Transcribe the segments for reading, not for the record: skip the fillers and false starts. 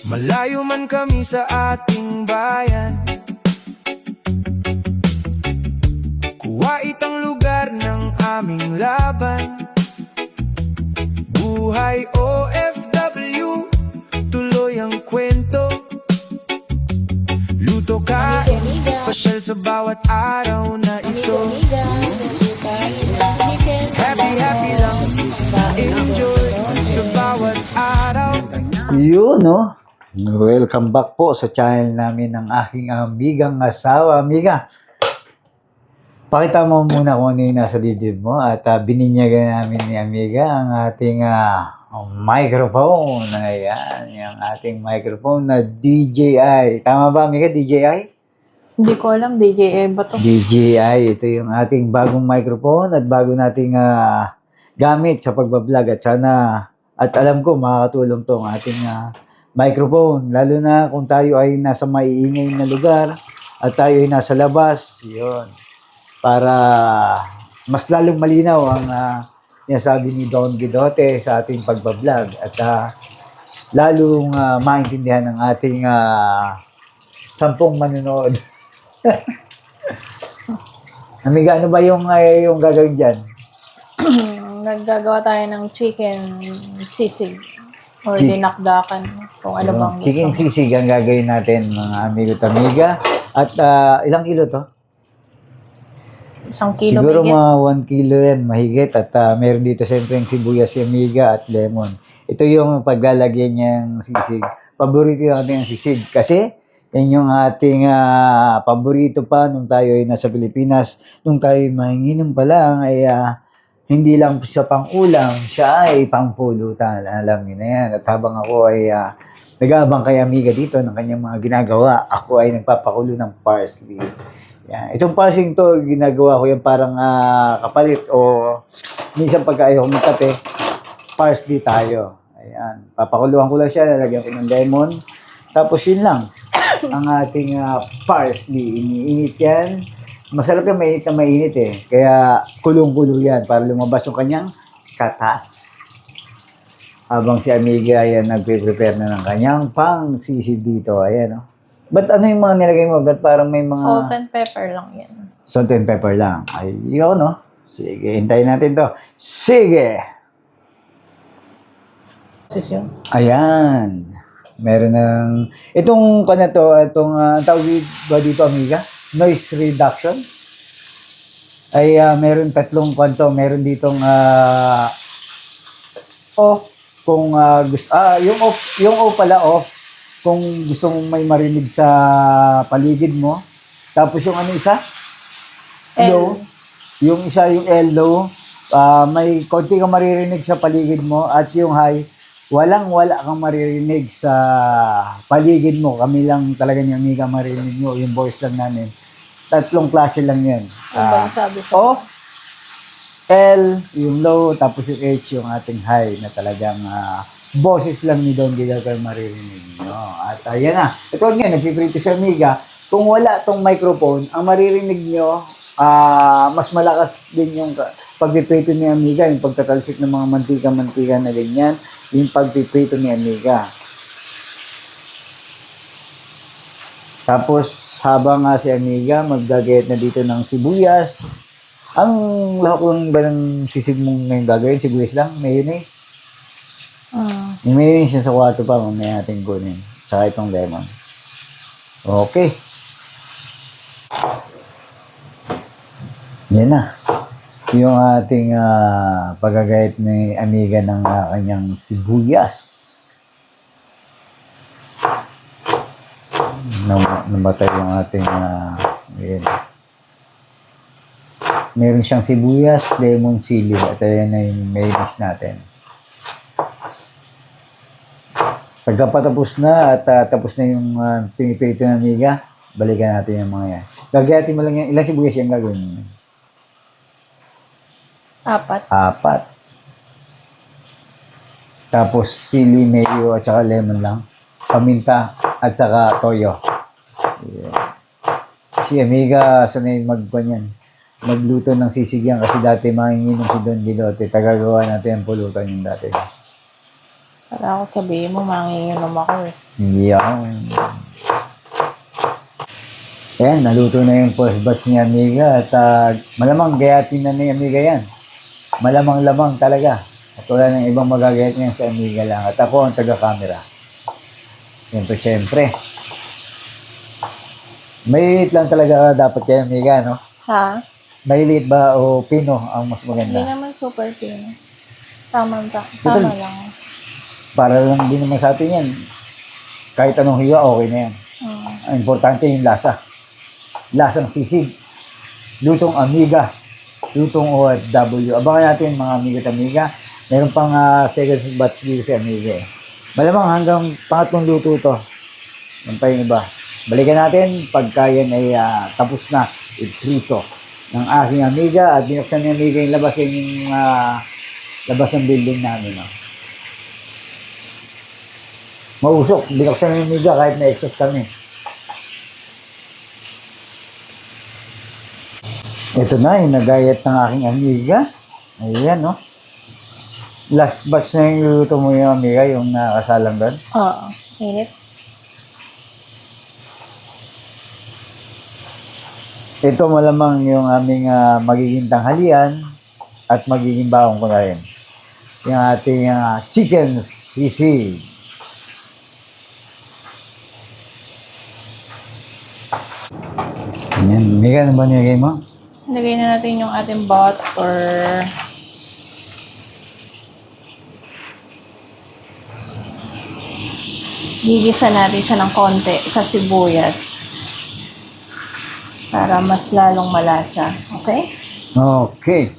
Malayo man kami sa ating bayan, Kuwait ang lugar ng aming laban. Buhay OFW, tuloy ang kwento. Luto kain, pasyal sa bawat araw na ito. Happy lang, enjoy sa bawat araw. Yun, no? Welcome back po sa channel namin ng aking amigang asawa. Amiga, pakita mo muna kung ano yung nasa dibdib mo at bininyagan namin ni Amiga ang ating microphone. Ayan, yung ating microphone na DJI. Tama ba, Amiga? DJI? Hindi ko alam, DJI ba to? DJI. Ito yung ating bagong microphone at bago nating gamit sa pagbablog at sana at alam ko makakatulong to ang ating microphone, lalo na kung tayo ay nasa maiingay na lugar at tayo ay nasa labas, yun, para mas lalong malinaw ang sinasabi ni Don Guidote sa ating pagbablog at lalong maintindihan ng ating 10 manonood. Amiga, ano ba yung gagawin dyan? Naggagawa tayo ng chicken sisig or dinakdakan kung ano bang gusto Chicken mo. sisig ang gagawin natin, mga amigo at amiga. At ilang kilo to? 1 kilo Siguro bigyan. mga 1 kilo yan, mahigit. At meron dito siyempre yung sibuyas, amiga at lemon. Ito yung paglalagyan niyang sisig. Paborito natin ang sisig kasi yan yung ating paborito pa nung tayo ay nasa Pilipinas. Nung tayo ay manginginom pa lang ay hindi lang siya pang ulam, siya ay pang pulutan. Alam niyo na yan. At habang ako ay nag-aabang kay Amiga dito ng kanyang mga ginagawa, ako ay nagpapakulo ng parsley. Yan. Itong parsley to, ginagawa ko yan parang kapalit o minsan pagka ayaw magkape, parsley tayo. Ayan. Papakuluan ko lang siya, lalagyan ko ng lemon. Tapos yun lang, ang ating parsley. Iniinit yan. Masarap yung mainit na mainit eh. Kaya kulong-kulo yan para lumabas yung kanyang katas. Habang si Amiga ayan nagpe-prepare na ng kanyang pang sisig dito. Ayan, no? Ba't ano yung mga nilagay mo? Ba't parang may mga... Salt and pepper lang yan. Salt and pepper lang. Ay, yun, no? Sige, hintayin natin to. Sige! Sis yun. Ayan. Meron ng... Itong kanya to, itong tawag ba dito, Amiga? Noise reduction. Ay meron 3 kwanto. Meron ditong off kung gusto yung off pala off kung gusto mong may marinig sa paligid mo. Tapos yung ano isa? Low. Yung isa yung L low. May konti kang maririnig sa paligid mo at yung high wala kang maririnig sa paligid mo. Kami lang talaga ni Amiga maririnig nyo. Yung voice lang namin. 3 klase lang yan. Ano bang sabi sa Off, L, yung low, tapos yung H, yung ating high na talagang boses lang ni Don Guidote maririnig nyo. At ayan na. Ito nga, nagpiprito si Amiga. Kung wala tong microphone, ang maririnig nyo, mas malakas din yung pagpiprito ni Amiga, yung pagtatalsik ng mga mantika-mantika na ganyan, yung pagpiprito ni Amiga. Tapos, habang si Amiga, maggagayat na dito ng sibuyas. Ang lahok ba ng sisig mong ngayon gagawin? Sibuyas lang? Mayonnaise? Yung mayonnaise sa kwarto pa, mamaya natin kunin. Saka itong lemon. Okay. Yan na. Yung ating paggagayat ni Amiga ng kanyang sibuyas. Namatay yung ating ayan. Meron siyang sibuyas, lemon, sili at ayan na yung mayonnaise natin. Pagkapatapos na at tapos na yung pinipirito ng Amiga, balikan natin yung mga yan. Gagayatin mo lang yan. Ilang sibuyas yung gagawin mo? 4. 4. Tapos sili, mayo at saka lemon lang. Paminta at saka toyo. Yeah. Si Amiga sanay magluto ng sisigyan kasi dati manginginom si Don Guidote. Tagagawa natin ang pulutan yung dati. Para ako sabihin mo, manginginom ako eh. Hindi ako. Ayan, naluto na yung first batch ni Amiga at malamang gayatin na ni Amiga yan. Malamang-lamang talaga. At wala ng ibang magagayat niyan sa Amiga lang. At ako ang taga-camera. Siyempre. Maliit lang talaga dapat kay Amiga, no? Ha? Maliit ba o pino ang mas Hindi maganda? naman super thin. Tama Total. lang. Para lang din naman sa atin yan. Kahit anong hiwa, okay na yan. Ang importante yung lasa. Lasang sisig. Lutong Amiga. Lutong OFW. Abangan natin mga Amiga at Amiga. Meron pang second batch dito sa Amiga eh. Malamang hanggang pangatlong luto to. Yan pa yung iba. Balikan natin pagka yan ay tapos na iprito ng aking Amiga at binuksan ni Amiga yung labas yung labas ng building namin. No? Mausok. Binuksan ni Amiga kahit na exhaust kami. Ito na yung nagayat ng aking Amiga. Ayan, no? Last batch na yung luluto mo yung Amiga, yung nakasalang doon. Oo. Init. Ito malamang yung aming magiging tanghalian at magiging baong ko na rin. Yung ating chicken sisig. Ayan, Amiga, ano ba nilagay mo? Lagay na natin yung ating butter. Gigisa natin siya ng konti sa sibuyas. Para mas lalong malasa. Okay? Okay.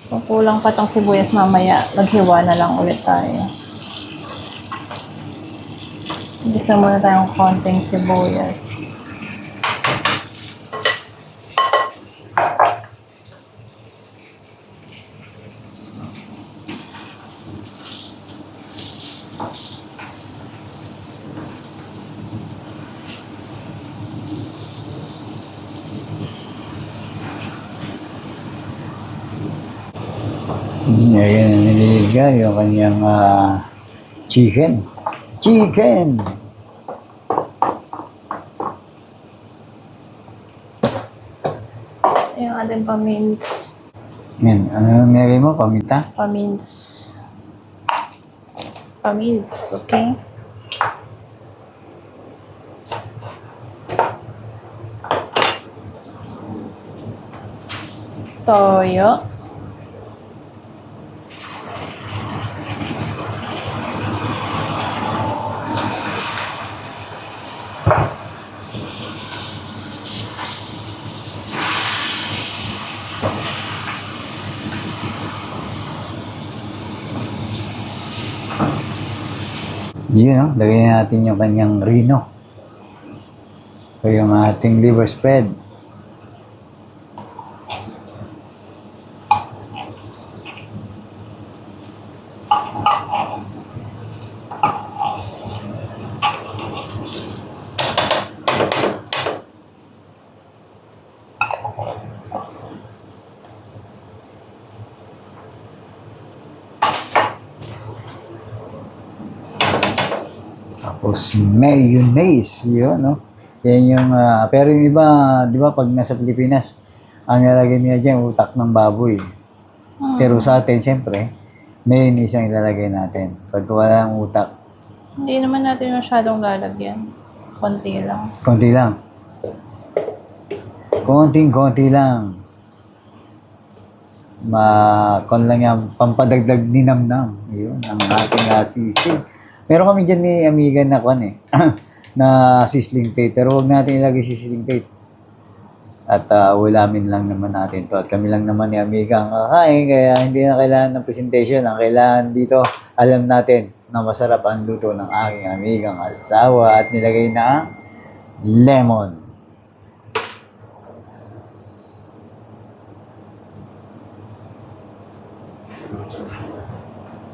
Kung kulang pa tong sibuyas mamaya, maghiwa na lang ulit tayo. Gisa muna tayong konting sibuyas. Ayan, nililiga yung kanyang chicken. Chicken! Yung ating pamints. Yan, ano nilagay mo? Paminta? Pamints. Pamints, okay? Toyo. Yun, no? Lagay natin yung kanyang rino. O yung ating liver spread. Tapos mayonnaise, yun, no? Yan yung, pero yung iba, di ba, pag nasa Pilipinas, ang nilalagay nila dyan, utak ng baboy. Pero sa atin, siyempre, mayonnaise ang ilalagay natin. Pag walang utak, Hindi naman natin masyadong lalagyan. Konti lang. konti lang. Konting-konti lang. Kon lang yan, pampadagdag ninamnam. Yun, ang ating sisig. Meron kami dyan ni Amiga na na sizzling plate. Pero huwag natin ilagay sizzling plate. At ulamin lang naman natin to. At kami lang naman ni Amiga ang kakain. Kaya hindi na kailangan ng presentation. Ang kailangan dito, alam natin na masarap ang luto ng aking amigang asawa. At nilagay na lemon.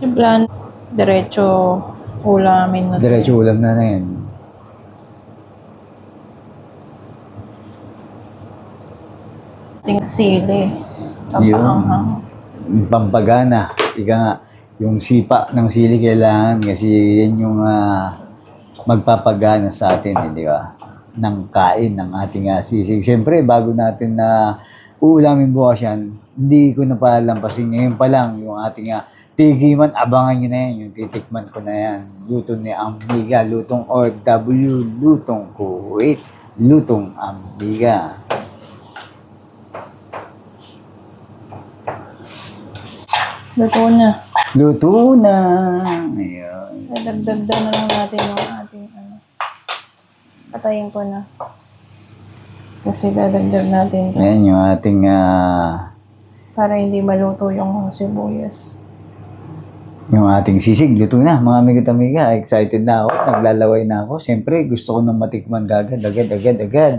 Simplan, diretso ulamin na. Diretso ulam na yan. Ating sili. Yun. Pampaanghang. pampagana. Ika nga, yung sipa ng sili kailangan kasi yan yung magpapagana sa atin, di ba? Ng kain ng ating sisig. Siyempre, bago natin na uulamin bukas yan, hindi ko na palalampasin. Ngayon pa lang, yung ating tigiman, abangan nyo na yan. Yung titikman ko na yan. Luto ni Amiga, lutong OFW, lutong Kuwait, lutong Amiga. Luto na. Luto na. Ayun. Dadagdag na lang natin yung ating patayin ko na. Kasi dadagdag natin to. Ayan yung ating Para hindi maluto yung sibuyas. yung ating sisig. Luto na. Mga amigo't amiga, excited na ako. Naglalaway na ako. Siyempre, gusto ko nang matikman agad.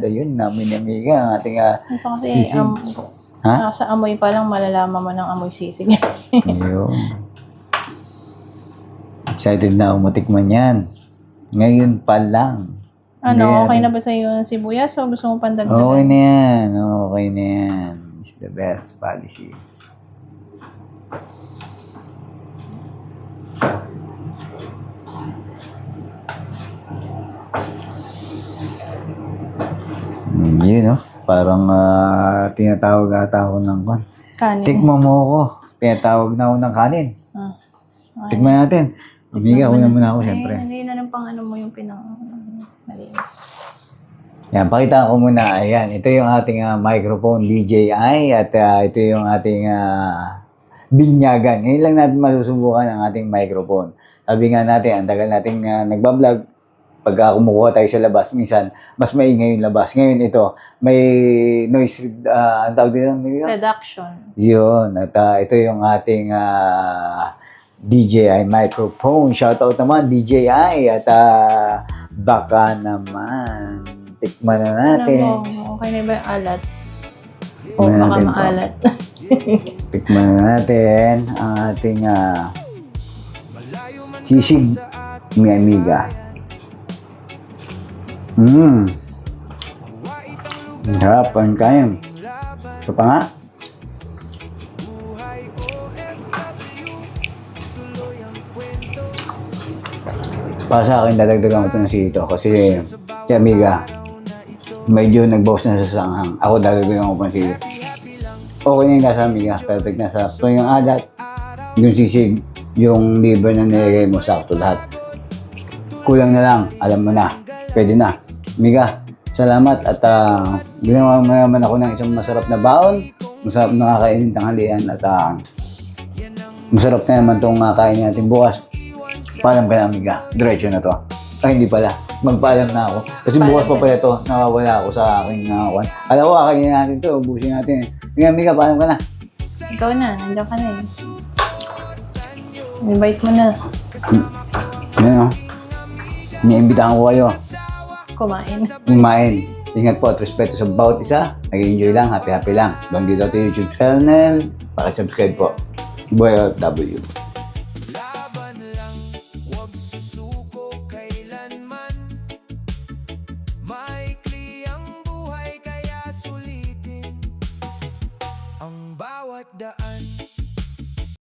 Ayun, namin amiga. Ang ating So, kasi sisig. Ha? sa amoy pa lang malalaman mo ng amoy sisig. Ayun. Excited na ako matikman yan. Ngayon pa lang. Ano, okay na ba sa'yo yung sibuyas o gusto mo pandagdagan? Okay na yan. Okay na yan. It's the best policy. Yun, no? Parang tinatawag ata ako ng kwan. Kanin. Tikman mo ako. Tinatawag na ako ng kanin. Okay. Tikman natin. Amiga, una muna ako, siyempre. Hindi na lang pang ano mo yung malinis. Yan, pakita ko muna. Ayan, ito yung ating microphone DJI at ito yung ating binyagan. Ngayon lang natin masusubukan ang ating microphone. Sabi nga natin, ang tagal nating nagbablog. Pagka kumukuha tayo sa labas, minsan, mas maingay yung labas. Ngayon ito, may noise, ang tawag din Reduction. yun. At ito yung ating DJI microphone. Shoutout naman, DJI. At baka naman, tikman na natin. Ano, okay na ba yung alat? O Tikman baka natin to. maalat. Tikman na natin ang ating sisig ni Amiga. Harap, ang kayang. Ito pa nga. Para sa akin, dadagdagan ko ito ng sito kasi si Amiga, medyo nag-boss na sa sanghang. Ako dadagdagan ko pa ng sito. Okay na yung nasa Amiga, perfect na sa. So yung alat, yung sisig, yung liver na nilagay mo, sakto lahat. Kulang na lang, alam mo na, pwede na. Amiga, salamat at ginawa mo naman ako ng isang masarap na baon, masarap na kakainin tanghalian at masarap na naman itong kainin natin bukas. Paalam ka na, Amiga. Diretso na to. Ay, hindi pala. Magpaalam na ako. Kasi bukas pa pala ito, nawawala ako sa aking nakakuan. Alam ko, kakainin natin to, ubusin natin. Amiga, paalam ka na. Ikaw na, nandiyan ka na eh. Invite mo na. Ano? Iniimbitahan ko kayo. Kumain. Ingat po at respeto sa bawat isa. Nag-enjoy lang, happy lang. Doon dito sa YouTube channel. Pakisubscribe po. Boy OFW. Laban lang, huwag susuko kailanman. Maikli ang buhay kaya sulitin ang bawat daan.